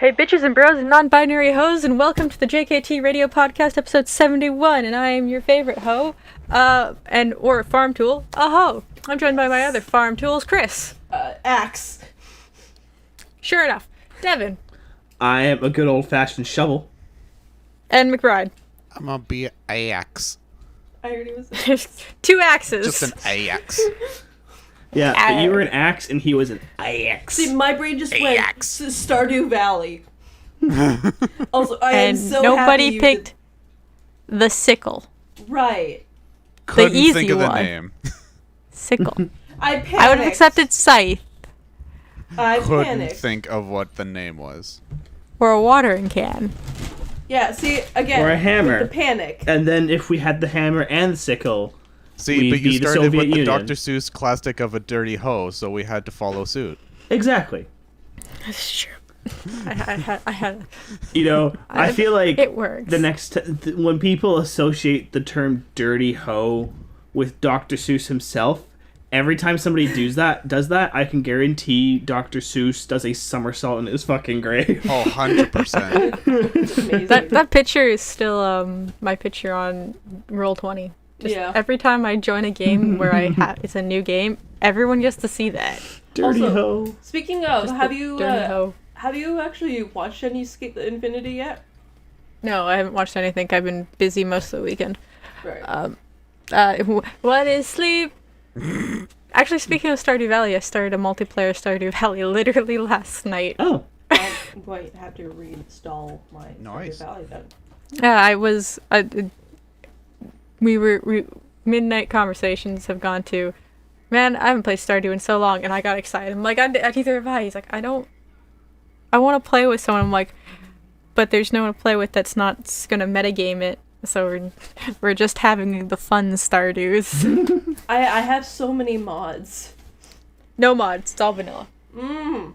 Hey bitches and bros and non-binary hoes, and welcome to the JKT Radio Podcast, episode 71, and I am your favorite hoe, or farm tool, a hoe. I'm joined by my other farm tools, Chris. Axe. Sure enough. Devin. I am a good old-fashioned shovel. And McBride. I'm gonna be an axe. I already was. Two axes. Just an axe. Yeah, but you were an axe and he was an axe. See, my brain just went Axe. to Stardew Valley. Also, I am and so nobody happy you picked the sickle. Right. Couldn't easy think of the one. name. Sickle. I panicked. I would have accepted scythe I Couldn't panicked. think of what the name was. or a watering can. Yeah, see, again, Or a hammer. with the panic. And then if we had the hammer and the sickle, See, we'd but you be the started Soviet with the Union. Dr. Seuss classic of a dirty hoe, so we had to follow suit. Exactly. That's true. I had You know, I feel like it works. the next when people associate the term dirty hoe with Dr. Seuss himself, every time somebody does that, I can guarantee Dr. Seuss does a somersault in his fucking grave. Oh, 100%. It's amazing. That picture is still my picture on Roll20. Just Yeah. every time I join a game where it's a new game, everyone gets to see that. Dirty Also, hoe. Speaking of, Just have the you dirty hoe. have you actually watched any Escape the Infinity yet? No, I haven't watched anything. I've been busy most of the weekend. Right. What is sleep? Actually, speaking of Stardew Valley, I started a multiplayer Stardew Valley literally last night. Oh. I'm going to have to reinstall my Nice. Stardew Valley then. Yeah, we midnight conversations have gone to, man, I haven't played Stardew in so long, and I got excited. I'm like, I neither have I. He's like, I want to play with someone. I'm like, but there's no one to play with that's not gonna metagame it. So we're just having the fun Stardews. I have so many mods. No mods. It's all vanilla. No.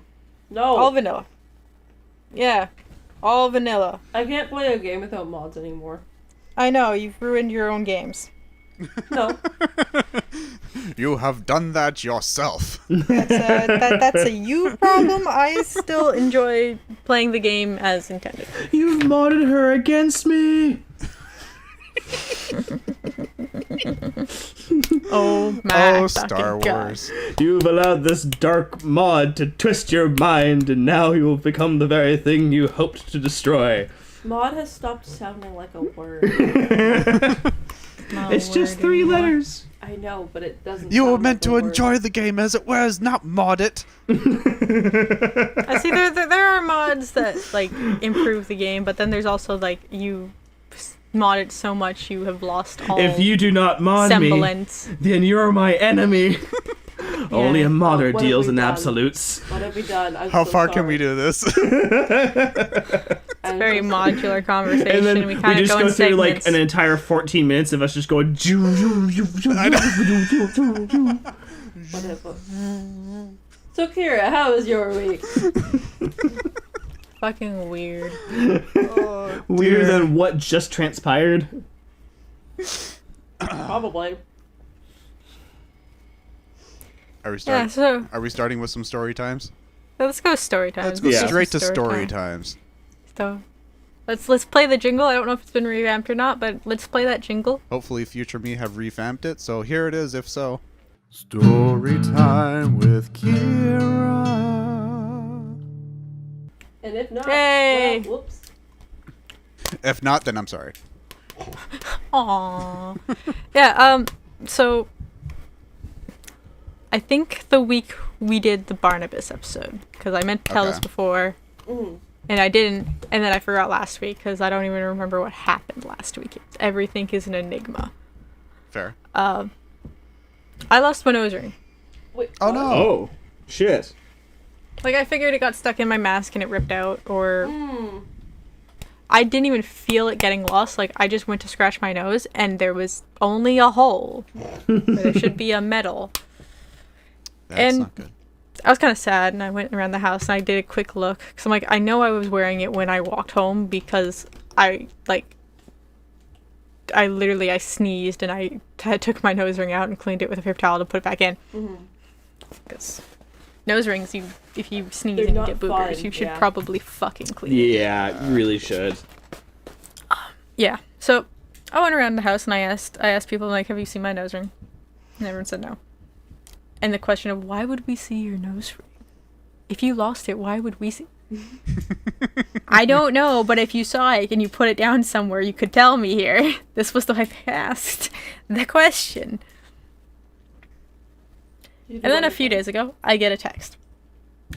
All vanilla. Yeah, all vanilla. I can't play a game without mods anymore. I know, you've ruined your own games. No. You have done that yourself. That's a you problem. I still enjoy playing the game as intended. You've modded her against me. Oh my Oh, fucking Star God. Wars. You've allowed this dark mod to twist your mind, and now you will become the very thing you hoped to destroy. Mod has stopped sounding like a word. No It's just word 3 anymore. letters. I know, but it doesn't. You were sound meant like a to word. enjoy the game as it was, not mod it. I see there are mods that like improve the game, but then there's also like you mod it so much you have lost all If you do not mod semblance. me, then you're my enemy. Only a modder What have deals we in done? absolutes. What have we done? I'm How so far can sorry. we do this? I'm Very so modular conversation. And then we we kind of just go go in through like segments. an entire 14 minutes of us just going. Whatever. So Kyra, how was your week? Fucking weird. Oh, Weirder dear. than what just transpired. Probably. Are we Yeah, starting? so Are we starting with some story times? let's go story time. Let's go Yeah. straight to Story story time. times. So let's play the jingle. I don't know if it's been revamped or not, but let's play that jingle. Hopefully, future me have revamped it. So here it is. If so, Story time with Kyra. And if not, Hey! well, whoops. if not, then I'm sorry. Aww. Yeah, so I think the week we did the Barnabas episode, because I meant to tell this Okay. before, and I didn't, and then I forgot last week, because I don't even remember what happened last week. Everything is an enigma. Fair. I lost my nose ring. Wait, Oh what? no. Oh, shit. Like, I figured it got stuck in my mask and it ripped out, or I didn't even feel it getting lost. Like, I just went to scratch my nose, and there was only a hole. Where there should be a metal. That's and- not good. I was kind of sad, and I went around the house and I did a quick look, because I'm like, I know I was wearing it when I walked home, because I sneezed and I took my nose ring out and cleaned it with a paper towel to put it back in. Because nose rings, if you sneeze They're and you not get boogers, fun, you should yeah. probably fucking clean it. Yeah, you really should. Yeah. So I went around the house and I asked people, like, have you seen my nose ring? And everyone said no. And the question of why would we see your nose ring? If you lost it, why would we see? I don't know, but if you saw it and you put it down somewhere, you could tell me here. This was the way they asked the question. And then a few days ago, I get a text.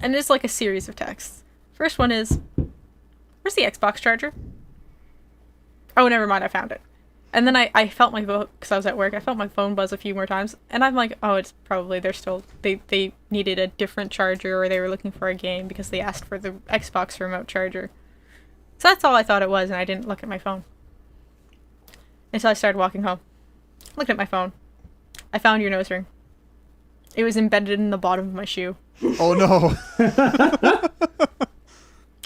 And it's like a series of texts. First one is, where's the Xbox charger? Oh, never mind, I found it. And then I felt my phone, because I was at work, I felt my phone buzz a few more times. And I'm like, oh, it's probably, they needed a different charger, or they were looking for a game because they asked for the Xbox remote charger. So that's all I thought it was, and I didn't look at my phone. Until I started walking home. Looked at my phone. I found your nose ring. It was embedded in the bottom of my shoe. Oh no.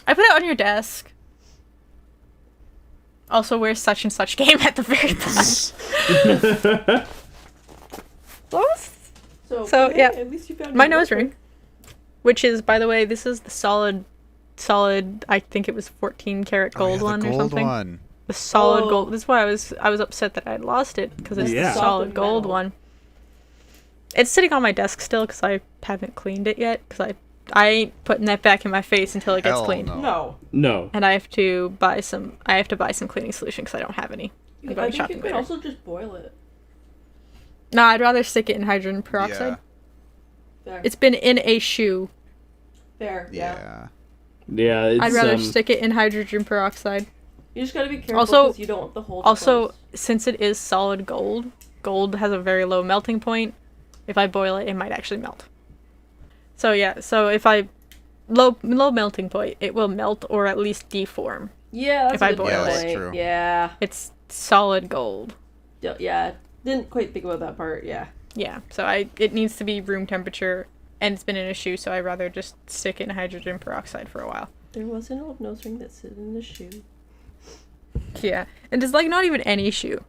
I put it on your desk. Also, where's such and such game at the very top? So, okay, yeah. At least you found My your nose ring. Which is, by the way, this is the solid, I think it was 14 karat gold the one gold or something. one. The solid Oh. gold. That's why I was upset that I had lost it, because it's Yeah. the solid Solid gold metal. one. It's sitting on my desk still because I haven't cleaned it yet, because I ain't putting that back in my face until it gets Hell cleaned. no. No. No. And I have to buy some cleaning solution because I don't have any. I'm I going think shopping you could later. also just boil it. No, I'd rather stick it in hydrogen peroxide. Fair. It's been in a shoe. Fair. Yeah. Yeah, it's, I'd rather stick it in hydrogen peroxide. You just gotta be careful Also- because you don't want the hole to Also, close. since it is solid gold, gold has a very low melting point. If I boil it, it might actually melt. So yeah, so if I low melting point, it will melt or at least deform. Yeah, that's if a I good boil point. it. That's true. Yeah. It's solid gold. Yeah. Didn't quite think about that part. Yeah. Yeah, so it needs to be room temperature, and it's been in a shoe, so I'd rather just stick it in hydrogen peroxide for a while. There was an old nose ring that sit in the shoe. Yeah, and it's like not even any shoe.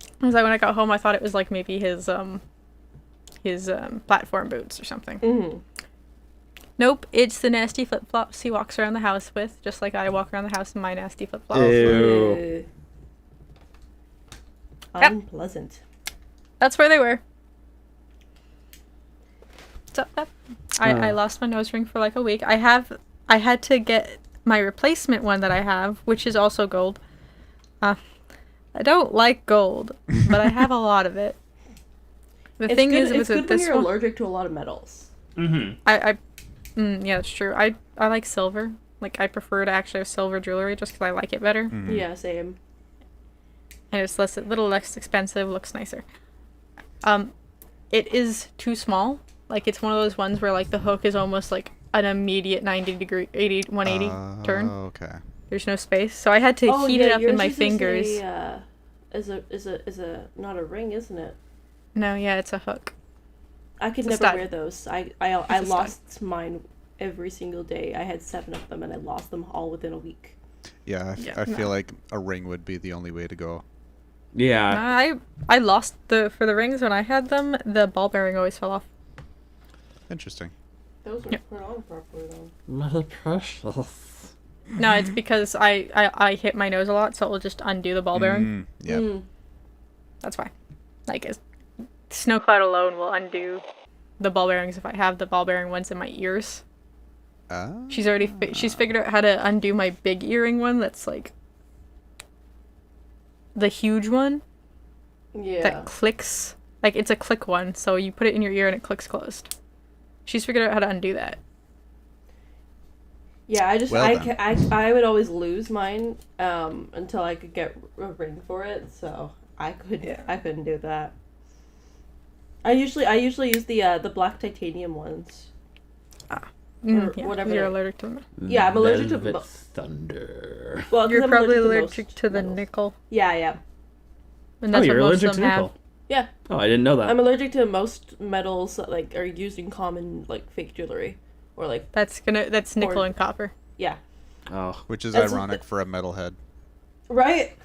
It was like when I got home, I thought it was like maybe his platform boots or something. Mm-hmm. Nope, it's the nasty flip flops he walks around the house with, just like I walk around the house in my nasty flip flops. Ew. Yep. Unpleasant. That's where they were. So I Oh. lost my nose ring for like a week. I had to get my replacement one that I have, which is also gold. I don't like gold, but I have a lot of it. The It's thing good, is it's with good when this you're one, allergic to a lot of metals. Mm-hmm. yeah, that's true. I like silver. Like I prefer to actually have silver jewelry just because I like it better, Mhm. Yeah, same. and it's a little less expensive, looks nicer. It is too small. Like it's one of those ones where like the hook is almost like an immediate 180 turn. Okay. There's no space, so I had to heat it up in yours my uses fingers. Is a not a ring, isn't it? No, yeah, it's a hook. I could It's a never stud. wear those. I a lost mine every single day. I had 7 of them and I lost them all within a week. Yeah, Yeah, I feel no. like a ring would be the only way to go. Yeah. I lost for the rings when I had them. The ball bearing always fell off. Interesting. Those were Yeah. put on properly though. My precious. No, it's because I hit my nose a lot, so it will just undo the ball bearing. Yep. Mm. That's why. Like, snow cloud alone will undo the ball bearings if I have the ball bearing ones in my ears. She's already she's figured out how to undo my big earring one. That's like the huge one Yeah. that clicks. Like it's a click one, so you put it in your ear and it clicks closed. She's figured out how to undo that. Yeah, Well then. I would always lose mine until I could get a ring for it, so I couldn't do that. I usually use the black titanium ones. Or Yeah, whatever you're they- allergic to them. Yeah, I'm allergic to Velvet mo- Thunder. Well, 'cause You're I'm probably most allergic to the metals. nickel, Yeah, yeah. and that's Oh, you're what most allergic of to them nickel. have. Yeah. Oh, I didn't know that. I'm allergic to most metals that like are used in common like fake jewelry or like That's nickel Or- and copper. yeah. Oh. Which is That's- ironic for a metalhead. Right?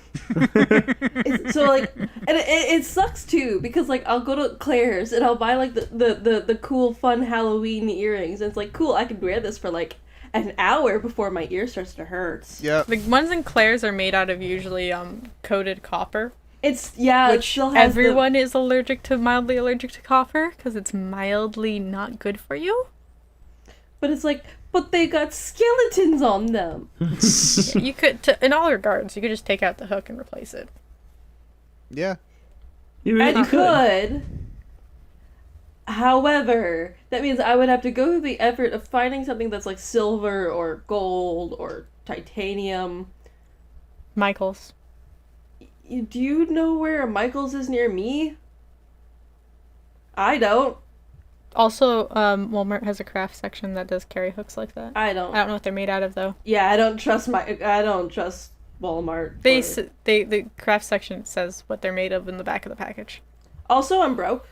So like, and it sucks too because like I'll go to Claire's and I'll buy like the cool fun Halloween earrings and it's like cool, I can wear this for like an hour before my ear starts to hurt. Yeah. The ones in Claire's are made out of usually coated copper. It still has everyone is mildly allergic to copper because it's mildly not good for you. But it's like, but they got skeletons on them. Yeah, you could, in all regards, you could just take out the hook and replace it. Yeah. You really And could. However, that means I would have to go through the effort of finding something that's like silver or gold or titanium. Michael's. Do you know where a Michael's is near me? I don't. Also, Walmart has a craft section that does carry hooks like that. I don't. I don't know what they're made out of though. Yeah, I don't trust Walmart. The craft section says what they're made of in the back of the package. Also, I'm broke.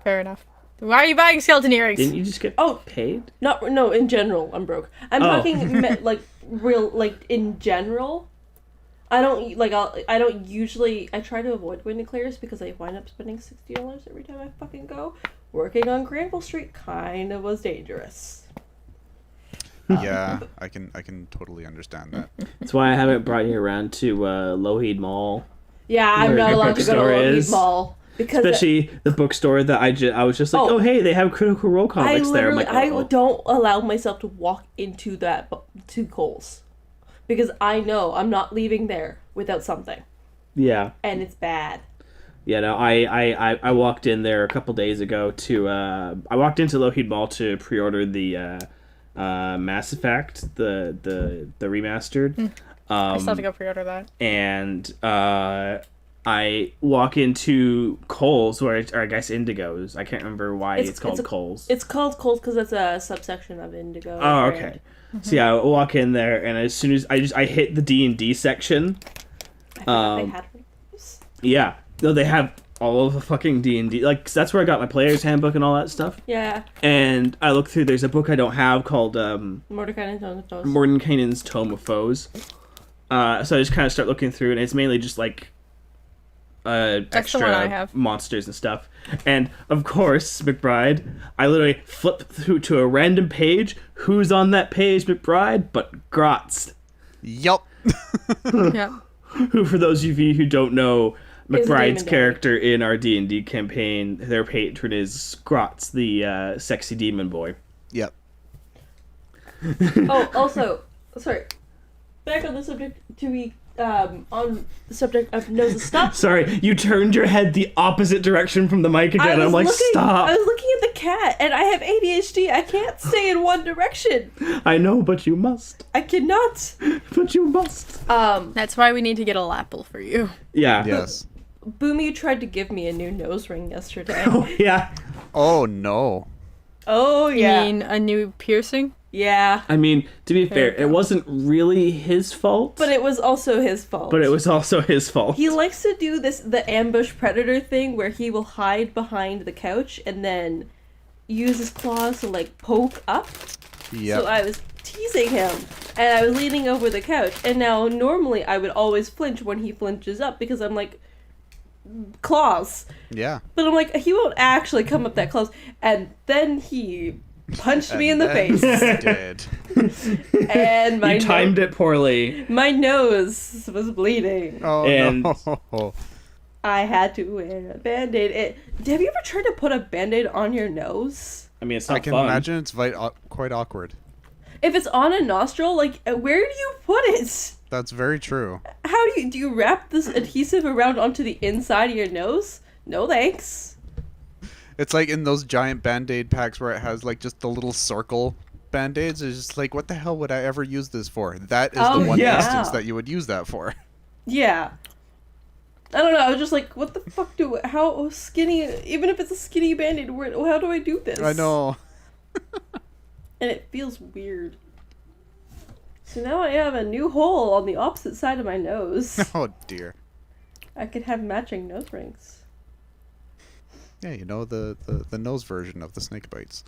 Fair enough. Why are you buying skeleton earrings? Didn't you just get paid? No, in general, I'm broke. I'm talking like in general. I don't usually. I try to avoid going to Claire's because I wind up spending $60 every time I fucking go. Working on Granville Street kind of was dangerous. Yeah, I can totally understand that. That's why I haven't brought you around to Lougheed Mall. Yeah, I'm Where not your allowed to go to bookstore Lougheed is. Mall because Especially the bookstore that I was just like, oh hey, they have Critical Role comics there. I'm like, I oh. don't allow myself to walk into to Kohl's because I know I'm not leaving there without something. Yeah. And it's bad. Yeah, no, I walked in there a couple days ago to I walked into Lougheed Mall to pre-order the Mass Effect, the remastered. I still have to go pre-order that. And I walk into Kohl's, or I guess Indigo's. I can't remember why it's called Kohl's. It's called Kohl's because it's a subsection of Indigo. Oh, okay. Mm-hmm. So yeah, I walk in there, and as soon as I hit the D&D section, I forgot they had those. Yeah, no, they have all of the fucking D&D. Like, 'cause that's where I got my player's handbook and all that stuff. Yeah. And I look through. There's a book I don't have called Mordekainen's Tome of Foes. Mordekainen's Tome of Foes. So I just kind of start looking through, and it's mainly just like That's the one I extra have. monsters and stuff. And of course, McBride, I literally flip through to a random page. Who's on that page, McBride? But Grotz. Yup. Yeah. Who, for those of you who don't know, Is a McBride's demon character in our D&D campaign, their patron is Grotz, the sexy demon boy. Yep. Oh, also, sorry. Back on the subject on the subject of noses. Stop. Sorry, you turned your head the opposite direction from the mic again. I'm like, stop. I was looking at the cat, and I have ADHD. I can't stay in one direction. I know, but you must. I cannot. But you must. That's why we need to get a lapel for you. Yeah. Yes. Boomy tried to give me a new nose ring yesterday. Oh, yeah. Oh no. Oh, yeah. You mean a new piercing? Yeah. I mean, to be fair, you go. it wasn't really his fault. But it was also his fault. But it was also his fault. He likes to do the ambush predator thing where he will hide behind the couch and then use his claws to, like, poke up. Yep. So I was teasing him, and I was leaning over the couch, and now normally I would always flinch when he flinches up because I'm like, claws. Yeah. But I'm like, he won't actually come up that close. And then he punched me in the face. Did. And my You timed it poorly. my nose was bleeding. Oh And- no. I had to wear a band-aid. Have you ever tried to put a band-aid on your nose? I mean, it's not I can fun. imagine it's quite awkward. If it's on a nostril, like, where do you put it? That's very true. How do you wrap this adhesive around onto the inside of your nose? No thanks. It's like in those giant Band-Aid packs where it has like just the little circle Band-Aids. It's just like, what the hell would I ever use this for? That is Oh, the one yeah. instance that you would use that for. Yeah. I don't know, I was just like, what the fuck how skinny, even if it's a skinny band-aid, how do I do this? I know. And it feels weird. So now I have a new hole on the opposite side of my nose. Oh dear. I could have matching nose rings. Yeah, you know the nose version of the snake bites.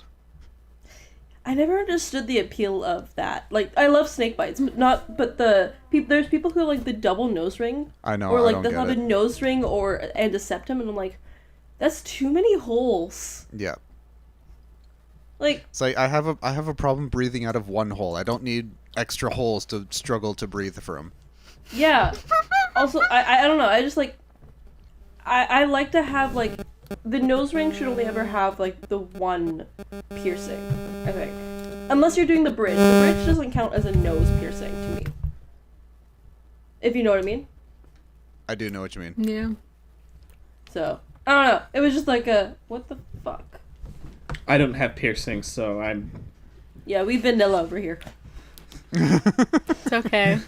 I never understood the appeal of that. Like, I love snake bites, but there's people who like the double nose ring. I know. Or I like don't the get have a it. nose ring and a septum, and I'm like, that's too many holes. Yeah. Like, It's like I have a problem breathing out of one hole. I don't need extra holes to struggle to breathe from. yeah. Also, I don't know. I just like, I like to have like, the nose ring should only ever have like the one piercing, I think. Unless you're doing the bridge. The bridge doesn't count as a nose piercing to me. If you know what I mean. I do know what you mean. Yeah. So, I don't know. It was just like a, what the fuck? I don't have piercings, so I'm. Yeah, we vanilla over here. It's okay.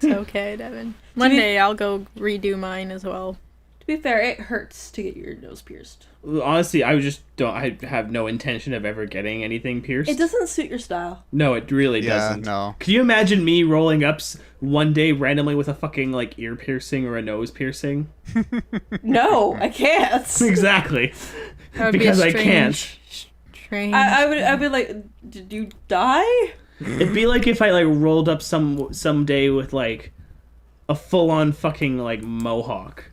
It's okay, Devin. One day I'll go redo mine as well. To be fair, it hurts to get your nose pierced. Honestly, I just don't. I have no intention of ever getting anything pierced. It doesn't suit your style. No, it really Yeah, doesn't. no. Could you imagine me rolling up one day randomly with a fucking like ear piercing or a nose piercing? No, I can't. Exactly. That would Because be a I can't. Strange. I'd be like, did you die? It'd be like if I like rolled up some day with like a full on fucking like mohawk.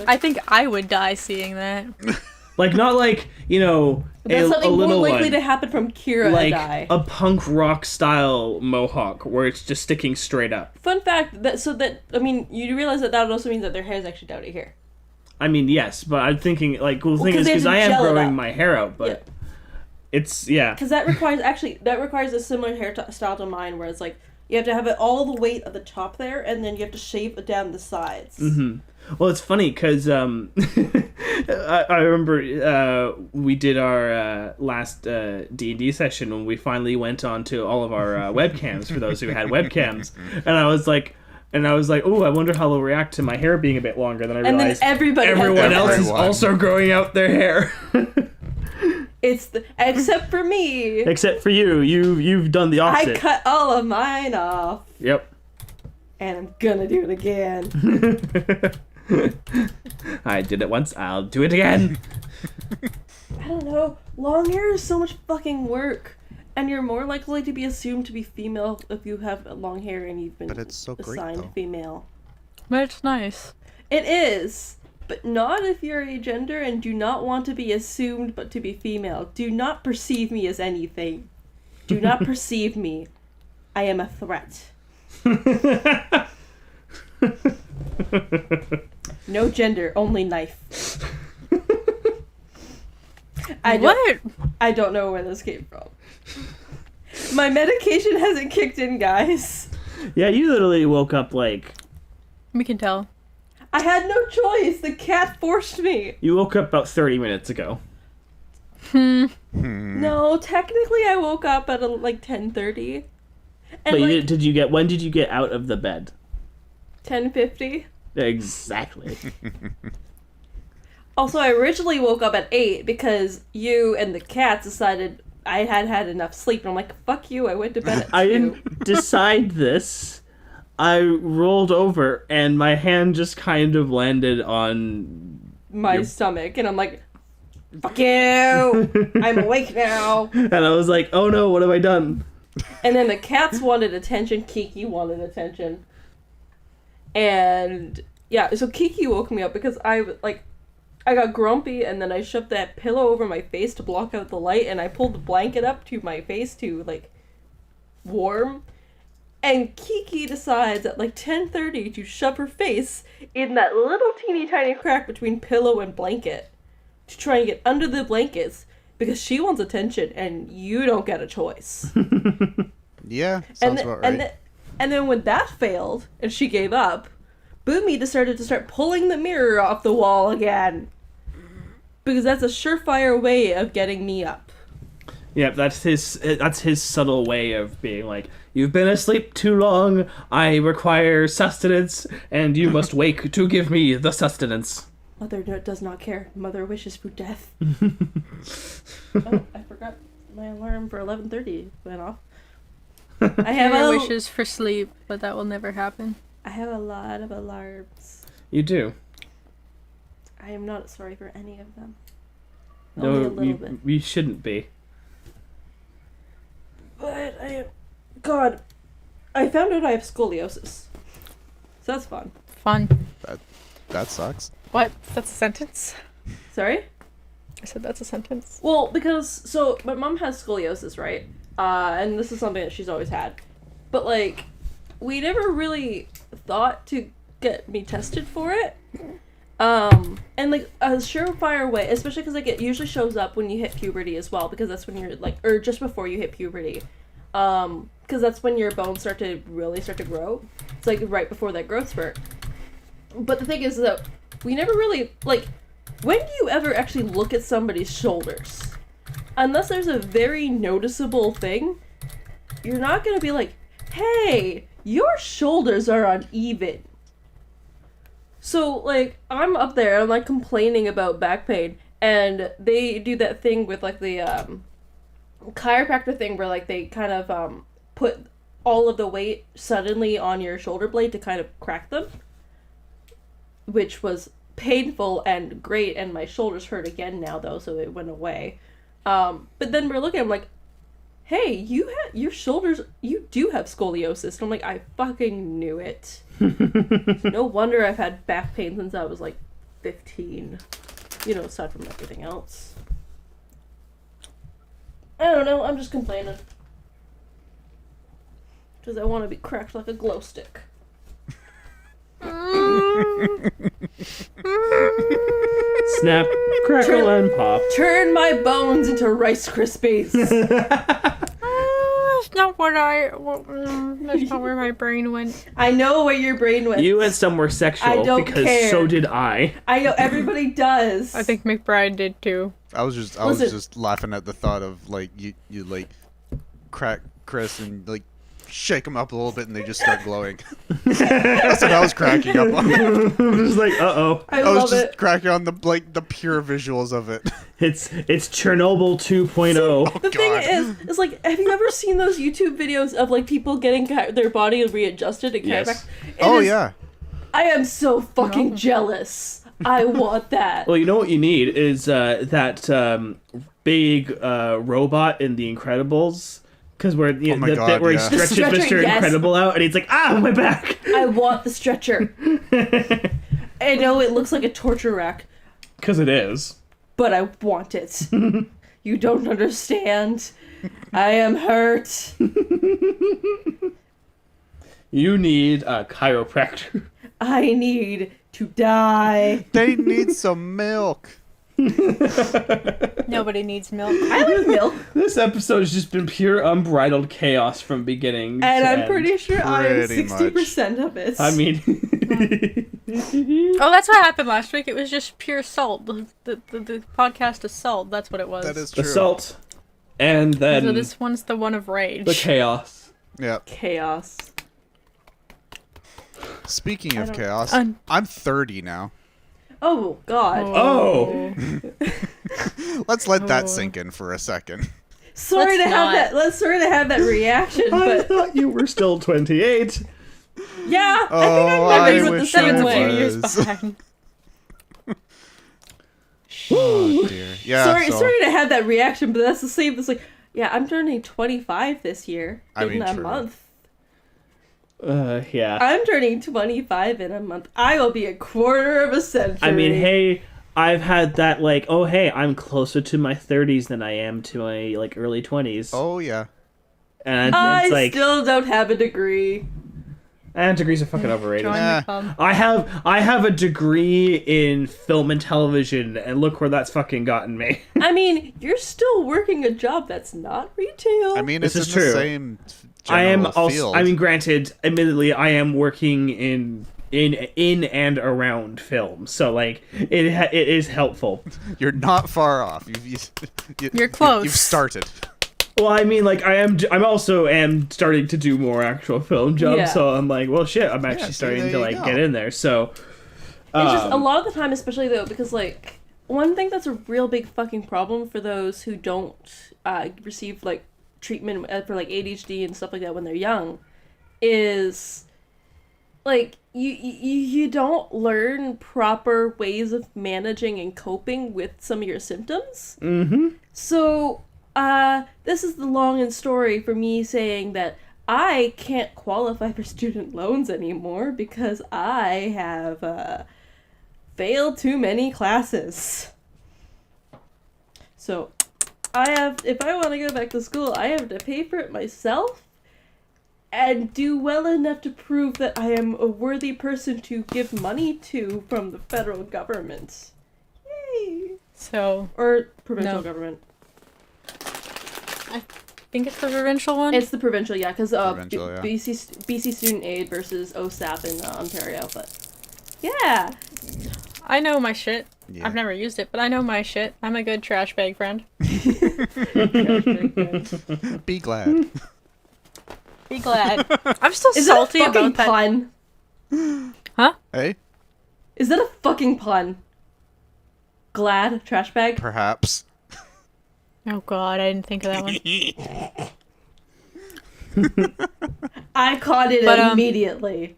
I think I would die seeing that. Like not like, you know, That's a something more little likely one. to happen from Kyra Like and I. a punk rock style mohawk where it's just sticking straight up. Fun fact, you realize that also means that their hair is actually down to here. I mean, yes, but I'm thinking like the thing 'cause is they because have I to am gel it growing up. my hair out, but it's Because that requires a similar style to mine, where it's like you have to have it all the weight at the top there, and then you have to shave it down the sides. Mm-hmm. Well, it's funny because I remember we did our last D&D session when we finally went on to all of our webcams for those who had webcams, and I was like, oh, I wonder how they'll react to my hair being a bit longer. Then I And then realized has everyone else is Everyone. also growing out their hair, except for me. except for you. You've done the I opposite. cut all of mine off, Yep. and I'm gonna do it again. I did it once. I'll do it again. I don't know. Long hair is so much fucking work. And you're more likely to be assumed to be female if you have long hair and you've been But it's so great, assigned though. female. But it's nice. It is, but not if you're a gender and do not want to be assumed but to be female. Do not perceive me as anything. Do not perceive me. I am a threat. No gender, only knife. What? I don't know where this came from. My medication hasn't kicked in, guys. Yeah, you literally woke up like We can tell. I had no choice. The cat forced me. you woke up about 30 minutes ago. No, technically I woke up at like 10:30. And But like when did you get out of the bed? 10:50. Exactly. Also, I originally woke up at 8 because you and the cat decided I had enough sleep. And I'm like, fuck you, I went to bed at 2. I didn't decide this. I rolled over and my hand just kind of landed on my stomach. And I'm like, fuck you! I'm awake now. and I was like, "Oh no, what have I done?" And then the cats wanted attention. Kiki wanted attention. And yeah, so Kiki woke me up because I got grumpy, and then I shoved that pillow over my face to block out the light, and I pulled the blanket up to my face to like warm. And Kiki decides at like 10:30 to shove her face in that little teeny tiny crack between pillow and blanket to try and get under the blankets because she wants attention and you don't get a choice. Yeah, sounds about right. And then when that failed and she gave up, Boomy decided to start pulling the mirror off the wall again. Because that's a surefire way of getting me up. Yeah, that's his subtle way of being like, "You've been asleep too long. I require sustenance, and you must wake to give me the sustenance." Mother does not care. Mother wishes for death. Oh, I forgot my alarm for 11:30 went off. I have Your a wishes for sleep, but that will never happen. I have a lot of alarms. You do. I am not sorry for any of them. Only a No, little bit. you shouldn't be. God, I found out I have scoliosis. So that's fun. Fun. That sucks. What? That's a sentence? Sorry? I said that's a sentence. Well, because, so, my mom has scoliosis, right? And this is something that she's always had. But, like, we never really thought to get me tested for it. And, like, a surefire way, especially because, like, it usually shows up when you hit puberty as well, because that's when you're, like, or just before you hit puberty. Because that's when your bones start to grow. It's, like, right before that growth spurt. But the thing is that we never really, like, when do you ever actually look at somebody's shoulders? Unless there's a very noticeable thing, you're not gonna be like, hey, your shoulders are uneven. So, like, I'm up there, I'm, like, complaining about back pain, and they do that thing with, like, the, chiropractor thing where, like, they kind of, put all of the weight suddenly on your shoulder blade to kind of crack them. Which was painful and great, and my shoulders hurt again now, though, so it went away. But then we're looking, I'm like, hey, your shoulders, you do have scoliosis. And I'm like, I fucking knew it. No wonder I've had back pain since I was, like, 15. You know, aside from everything else. I don't know, I'm just complaining. Because I want to be cracked like a glow stick. Snap, crackle, and pop. Turn my bones into Rice Krispies. That's not what that's not where my brain went. I know where your brain went. You went somewhere sexual I don't because care. so did I. I know everybody does. I think McBride did too. I was just laughing at the thought of like you like crack Chris and like shake them up a little bit and they just start glowing. That's what I was cracking up on. Just like, uh-oh. I was love just it. cracking on the pure visuals of it. It's Chernobyl 2.0. The thing is like, have you ever seen those YouTube videos of like people getting their body readjusted and Yes. Yeah. I am so fucking jealous. I want that. Well, you know what you need is that big robot in The Incredibles. Because where the bit where he stretches The stretcher, Mr. yes. Incredible out, and he's like, my back! I want the stretcher. I know it looks like a torture rack, Because it is. but I want it. You don't understand. I am hurt. You need a chiropractor. I need to die. They need some milk. Nobody needs milk. I like milk, This episode has just been pure unbridled chaos from beginning and to I'm end. pretty sure I am Pretty 60% of it. I mean... Oh, that's what happened last week. It was just pure salt. The podcast is salt. That's what it was. That is the true. salt, and then So this one's the one of rage. the chaos. Yeah. Chaos. Speaking of don't- chaos, Un- I'm 30 now. Oh God. Oh. Let's let that Oh. sink in for a second. Sorry Let's to not. have that. Let's sorry to have that reaction, I but thought you were still 28. yeah, Oh, I think I'm I memories with the wish same I a way. few years was. behind. Oh dear. Yeah. sorry so, to have that reaction, but that's the same. It's like, yeah, I'm turning 25 this year I in mean, a true. month. Yeah. I'm turning 25 in a month. I will be a quarter of a century. I mean, hey, I've had that, like, oh, hey, I'm closer to my 30s than I am to my, like, early 20s. Oh yeah. And I it's like, still don't have a degree. and degrees are fucking overrated. Join Nah. the club. I have a degree in film and television, and look where that's fucking gotten me. I mean, you're still working a job that's not retail. I mean, This it's is in true. the same I am general also. field. I mean, granted, admittedly, I am working in and around film, so like it is helpful. You're not far off. You're close. You've started. Well, I mean, like I'm also starting to do more actual film jobs, Yeah. so I'm like, well, shit, I'm actually see, starting there to you like go. get in there. So It's just a lot of the time, especially though, because like one thing that's a real big fucking problem for those who don't receive like treatment for like ADHD and stuff like that when they're young is like you don't learn proper ways of managing and coping with some of your symptoms. Mm-hmm. So this is the long and story for me saying that I can't qualify for student loans anymore because I have failed too many classes. So, if I want to go back to school, I have to pay for it myself and do well enough to prove that I am a worthy person to give money to from the federal government. Yay! So Or provincial No. government. I think it's the provincial one. It's the provincial, yeah, because Provincial, yeah. BC Student Aid versus OSAP in Ontario, but yeah. I know my shit. Yeah. I've never used it, but I know my shit. I'm a good trash bag friend. Be glad. Be glad. I'm still Is that a salty fucking about that. pun? Huh? Hey, Is that a fucking pun? Glad trash bag? perhaps. Oh god, I didn't think of that one. I caught it But, immediately.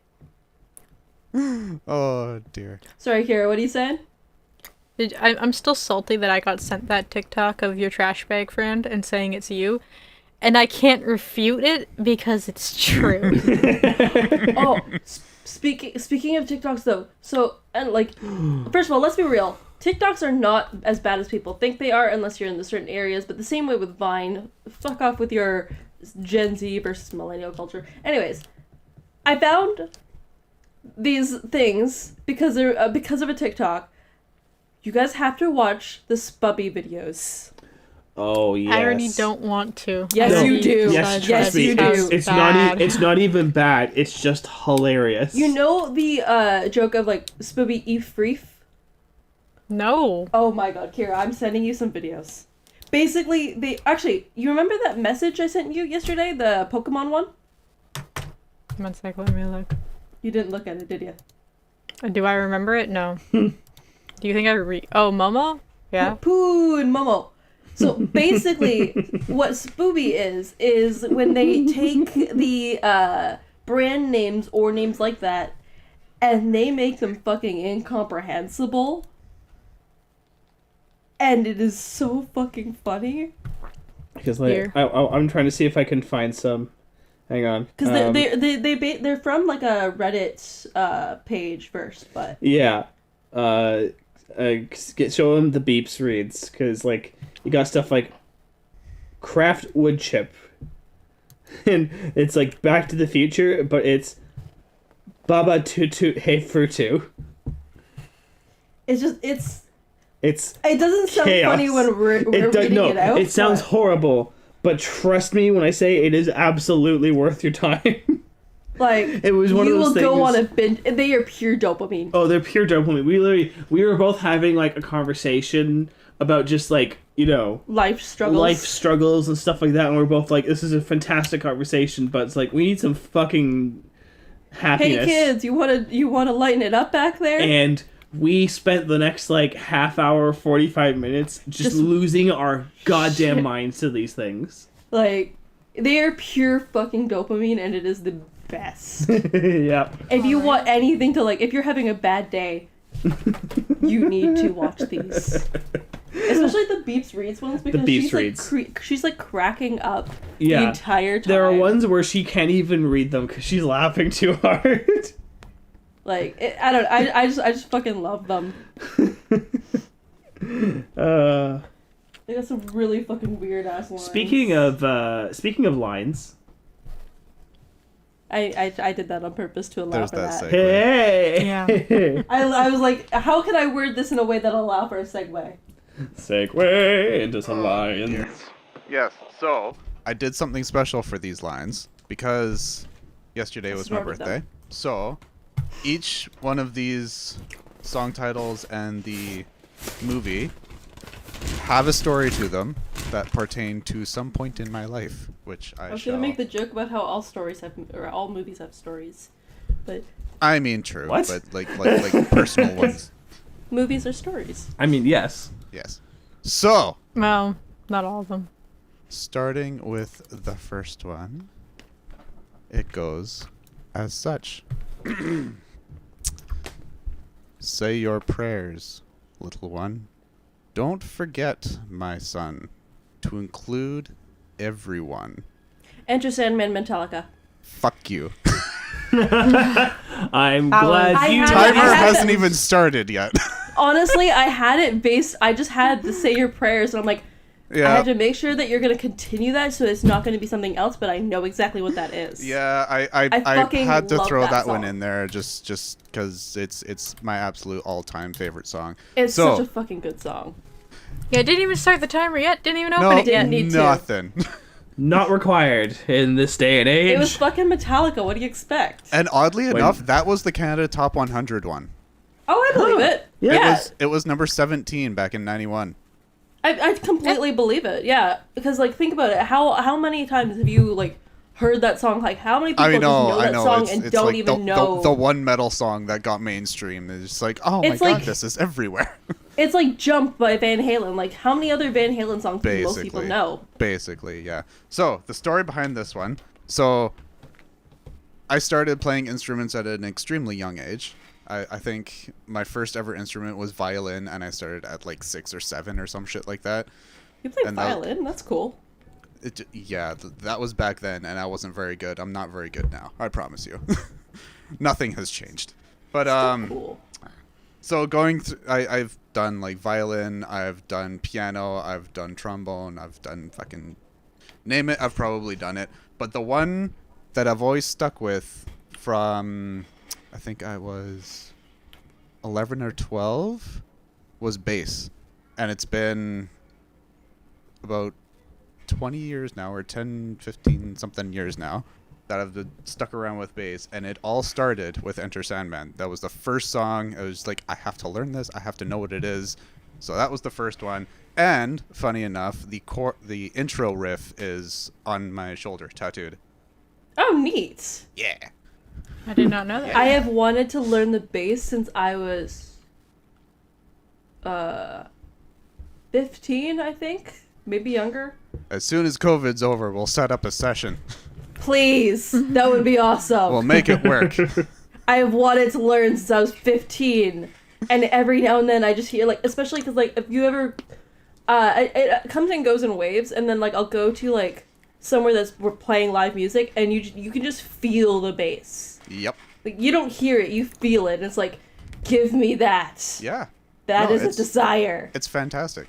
Oh dear. Sorry, Kyra, what are you saying? I'm still salty that I got sent that TikTok of your trash bag friend and saying it's you. And I can't refute it because it's true. Oh, speaking of TikToks though, so and like, first of all, let's be real. TikToks are not as bad as people think they are unless you're in the certain areas. But the same way with Vine, fuck off with your Gen Z versus millennial culture. Anyways, I found these things because of a TikTok. You guys have to watch the Spubby videos. Oh yes. I already don't want to. Yes, No. you do. Yes, Yes, trust me. you do. It's bad. not. It's not even bad. It's just hilarious. You know the joke of like Spooby e freef? No. Oh my god, Kira, I'm sending you some videos. Basically, you remember that message I sent you yesterday, the Pokemon one? 1 sec, let me look. You didn't look at it, did you? Do I remember it? No. Do you think I Oh, Momo? Yeah. Poo and Momo. So basically, what Spooby is when they take the brand names or names like that, and they make them fucking incomprehensible. And it is so fucking funny. Because like Here. I'm trying to see if I can find some. Hang on. Because they're from like a Reddit page first, but Yeah. Show them the beeps reads because like you got stuff like craft wood chip, and it's like Back to the Future, but it's Baba Toot Toot Hey Frutu. it's It's it doesn't sound chaos. funny when we're reading it out. It sounds but horrible, but trust me when I say it is absolutely worth your time. like It was one of you those will go things- on a binge. They are pure dopamine. Oh, they're pure dopamine. We were both having like a conversation about just like, you know, Life struggles. life struggles and stuff like that, and we're both like, this is a fantastic conversation, but it's like we need some fucking happiness. Hey kids, you wanna lighten it up back there? And we spent the next like half hour, 45 minutes just losing our goddamn Shit. minds to these things. Like they are pure fucking dopamine, and it is the best. Yeah. If you want anything to like, if you're having a bad day, you need to watch these. Especially the Beeps Reads ones because Beeps she's Reads. like she's like cracking up the Yeah. entire time. There are ones where she can't even read them because she's laughing too hard. Like I just fucking love them. They got some really fucking weird ass lines. Speaking of lines, I did that on purpose to allow There's for that that. segue. hey, Yeah. I was like, how can I word this in a way that'll allow for a segue? segue into some lines. Yes, so I did something special for these lines because yesterday I was my snorted them. birthday. So each one of these song titles and the movie have a story to them that pertain to some point in my life, which I I was shall. gonna make the joke about how all all movies have stories, but I mean, true, What? but like personal ones. movies are stories. I mean, yes. Yes. So, Well, not all of them. starting with the first one, it goes as such. Say your prayers, little one. Don't forget, my son. to include everyone. Enter Sandman Metallica. Fuck you. I'm I glad was- you. I Timer had hasn't that- even started yet. Honestly, I had it based. I just had the say your prayers, and I'm like, I Yeah. have to make sure that you're gonna continue that, so it's not gonna be something else. But I know exactly what that is. Yeah, I fucking had to love throw that that one song. in there just because it's my absolute all-time favorite song. It's So- such a fucking good song. Yeah, didn't even start the timer yet. Didn't even open No, it yet. Didn't need to. nothing. Not required in this day and age. It was fucking Metallica. What do you expect? And oddly When- enough, that was the Canada Top 100 one. Oh, I believe it. Yeah. It was number 17 back in 91. I completely believe it. Yeah, because like think about it. How many times have you like heard that song? Like how many people I just know know, I that know. song It's, and it's don't like even the, know? the one metal song that got mainstream. It's just like, oh my It's god, like- this is everywhere. It's like "Jump" by Van Halen. Like how many other Van Halen songs do most people Basically. know? Basically, yeah. So, the story behind this one. So, I started playing instruments at an extremely young age. I think my first ever instrument was violin, and I started at like 6 or 7 or some shit like that. You play And that- violin. That's cool. That was back then, and I wasn't very good. I'm not very good now. I promise you. Nothing has changed. But Still cool. so going through, I've done like violin, I've done piano, I've done trombone, I've done fucking name it. I've probably done it. But the one that I've always stuck with from I think I was 11 or 12 was bass, and it's been about 20 years now, or 10, 15 something years now, that I've been stuck around with bass, and it all started with Enter Sandman. That was the first song. I was like, I have to learn this. I have to know what it is. So that was the first one. And funny enough, the intro riff is on my shoulder, tattooed. Oh, neat. Yeah. I did not know that. I have wanted to learn the bass since I was 15, I think. Maybe younger. As soon as COVID's over, we'll set up a session. Please. That would be awesome. We'll make it work. I have wanted to learn since I was 15. And every now and then I just hear, like, especially because, like, if you ever... it comes and goes in waves, and then, like, I'll go to, like, somewhere that's we're playing live music, and you can just feel the bass. Yep. Like, you don't hear it, you feel it. And it's like, give me that. Yeah. That No, is a it's- desire. It's fantastic.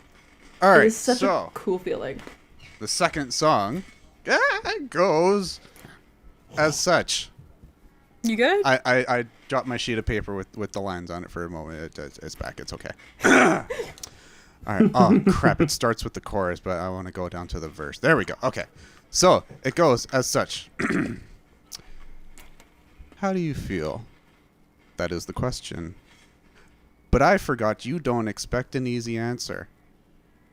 All It right, is such so a cool feeling. the second song goes as such. You good? I dropped my sheet of paper with the lines on it for a moment. It's back. It's okay. All right. Oh, crap. It starts with the chorus, but I want to go down to the verse. There we go. Okay. So it goes as such. How do you feel? That is the question. But I forgot you don't expect an easy answer.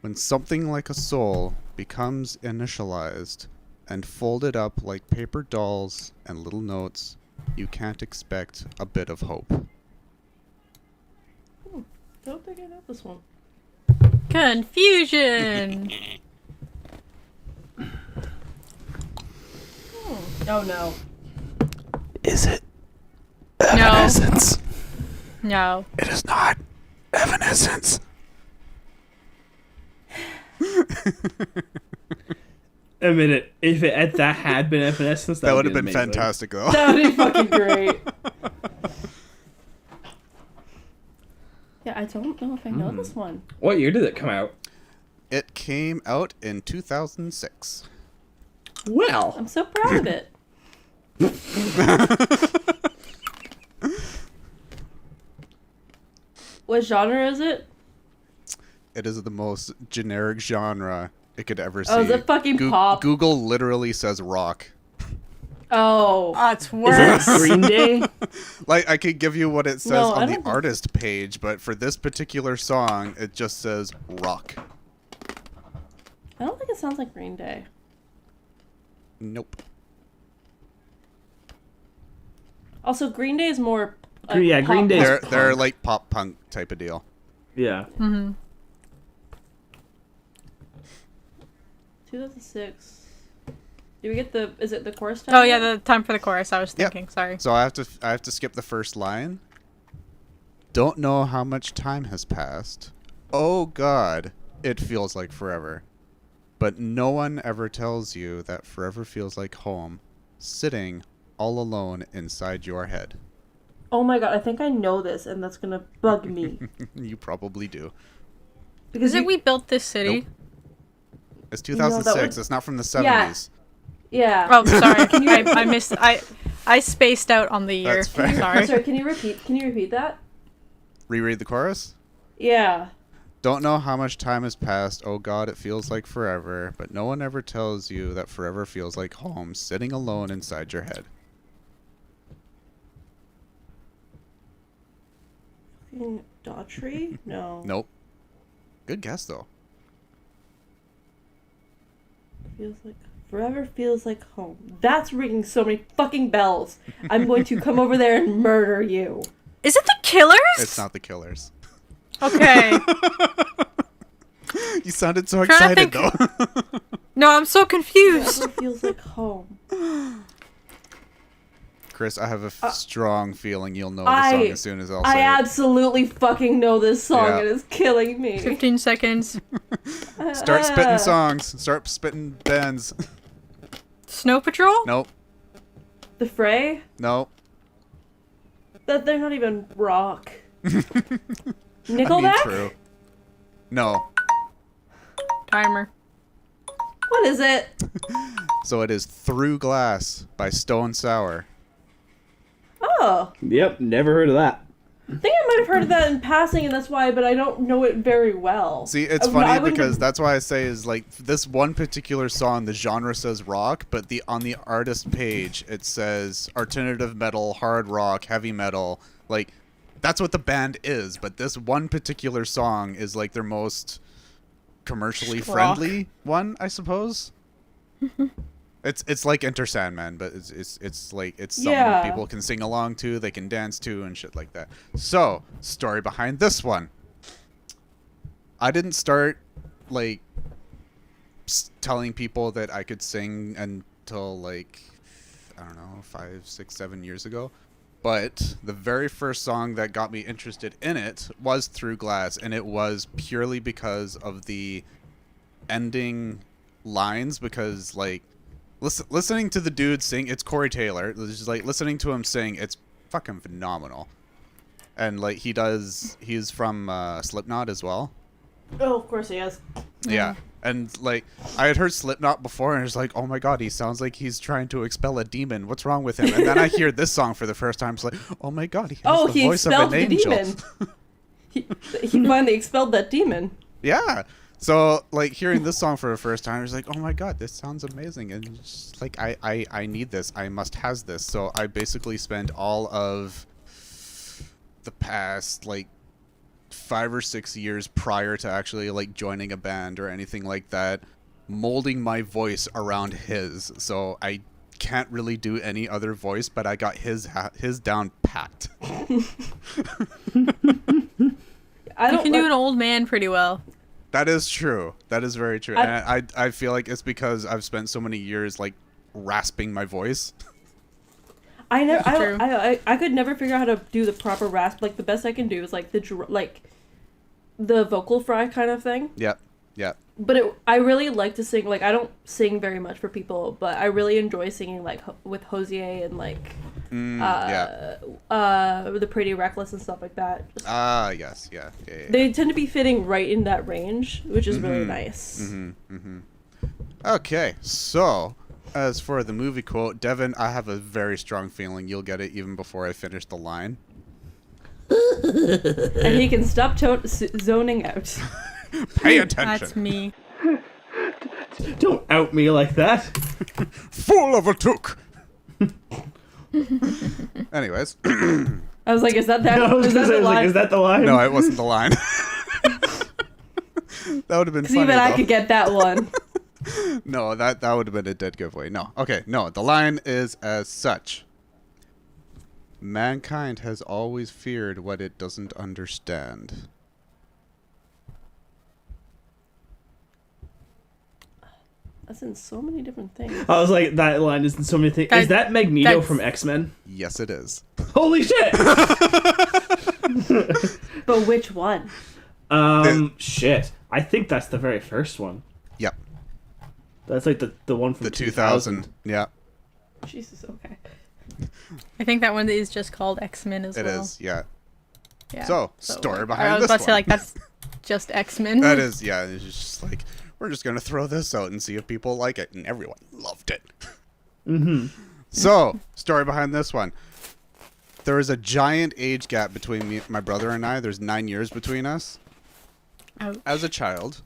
When something like a soul becomes initialized and folded up like paper dolls and little notes, you can't expect a bit of hope. Don't think I know this one. Confusion. Oh no. Is it No. Evanescence? No. It is not Evanescence. A minute. If that had been Evanescence, That would have been amazing. fantastic, though. That would be fucking great. Yeah, I don't know if I know this one. What year did it come out? It came out in 2006. Well, I'm so proud of it. What genre is it? It is the most generic genre it could ever see. Oh, is it fucking pop? Google literally says rock. Oh. It's is worse. it Green Day? Like, I could give you what it says No, I on the don't think- artist page, but for this particular song, it just says rock. I don't think it sounds like Green Day. Nope. Also, Green Day is more. Like, Yeah, Green pop Day is punk. They're like pop punk type of deal. Yeah. Mm-hmm. 2006. Do we get the? Is it the chorus time? Oh yeah, the time for the chorus. I was Yep. thinking. Sorry. So I have to skip the first line. Don't know how much time has passed. Oh God, it feels like forever. But no one ever tells you that forever feels like home, sitting all alone inside your head. Oh my god, I think I know this, and that's gonna bug me. You probably do. Because Is it We Built This City? Nope. It's 2006. It's not from the 70s. Yeah. Oh, sorry. I missed. I spaced out on the year. That's fair. Sorry. Sorry, can you repeat that? Reread the chorus? Yeah. Don't know how much time has passed. Oh God, it feels like forever. But no one ever tells you that forever feels like home, sitting alone inside your head. Daughtry? No. Nope. Good guess, though. Forever feels like home. That's ringing so many fucking bells. I'm going to come over there and murder you. Is it the Killers? It's not the Killers. Okay. You sounded so Trying to excited, though. No, I'm so confused. Forever feels like home. Chris, I have a strong feeling you'll know the song as soon as I'll say I it. absolutely fucking know this song. Yeah. It is killing me. 15 seconds. Start spitting songs. Start spitting bands. Snow Patrol? Nope. The Fray? Nope. That they're not even rock. I Nickelback? mean, true. No. Timer. What is it? So it is Through Glass by Stone Sour. Oh. Yep, never heard of that. I think I might have heard of that in passing, and that's why, but I don't know it very well. See, it's funny because that's why I say is like this one particular song, the genre says rock, but on the artist page it says alternative metal, hard rock, heavy metal. Like that's what the band is, but this one particular song is like their most commercially friendly one, I suppose. It's like Enter Sandman, but it's like it's something people can sing along to, they can dance to, and shit like that. So, story behind this one. I didn't start like telling people that I could sing until like I don't know 5, 6, 7 years ago. But the very first song that got me interested in it was Through Glass, and it was purely because of the ending lines. Because like listening to the dude sing, it's Corey Taylor. It's just like listening to him sing, it's fucking phenomenal. And like he's from Slipknot as well. Oh, of course he is. Yeah. And like I had heard Slipknot before, and it's like, oh my god, he sounds like he's trying to expel a demon. What's wrong with him? And then I hear this song for the first time. It's like, oh my god, he has the voice of an angel. Demon. he finally expelled that demon. Yeah. So like hearing this song for the first time, I was like, oh my god, this sounds amazing, and just, like I need this. I must has this. So I basically spent all of the past like 5 or 6 years prior to actually like joining a band or anything like that, molding my voice around his. So I can't really do any other voice, but I got his down packed. You can do an old man pretty well. That is true. That is very true. And I feel like it's because I've spent so many years like rasping my voice. I could never figure out how to do the proper rasp. Like the best I can do is like the vocal fry kind of thing. Yep. But I really like to sing. Like I don't sing very much for people, but I really enjoy singing like with Hosier and like the Pretty Reckless and stuff like that. Yes, yeah. They tend to be fitting right in that range, which is really nice. Okay, so as for the movie quote, Devin, I have a very strong feeling you'll get it even before I finish the line. And he can stop zoning out. Pay attention. That's me. Don't out me like that. Full of a took. Anyways. I was like, is that the line? Is that the line? No, it wasn't the line. That would have been funny, even I though. could get that one. No, that would have been a dead giveaway. No. Okay, no. The line is as such. Mankind has always feared what it doesn't understand. That's in so many different things. I was like, that line is in so many things. Is that Magneto from X-Men? Yes, it is. Holy shit! But which one? Shit. I think that's the very first one. Yep. That's like the one from The 2000. Yeah, Jesus, okay. I think that one is just called X-Men as it well. is. Yeah. Yeah. So, story behind I was this about to say, one. like, that's just X-Men. That is, yeah. It's just like, we're just gonna throw this out and see if people like it, and everyone loved it. Mm-hmm. So, story behind this one. There is a giant age gap between me, my brother and I. There's 9 years between us. Ouch. As a child,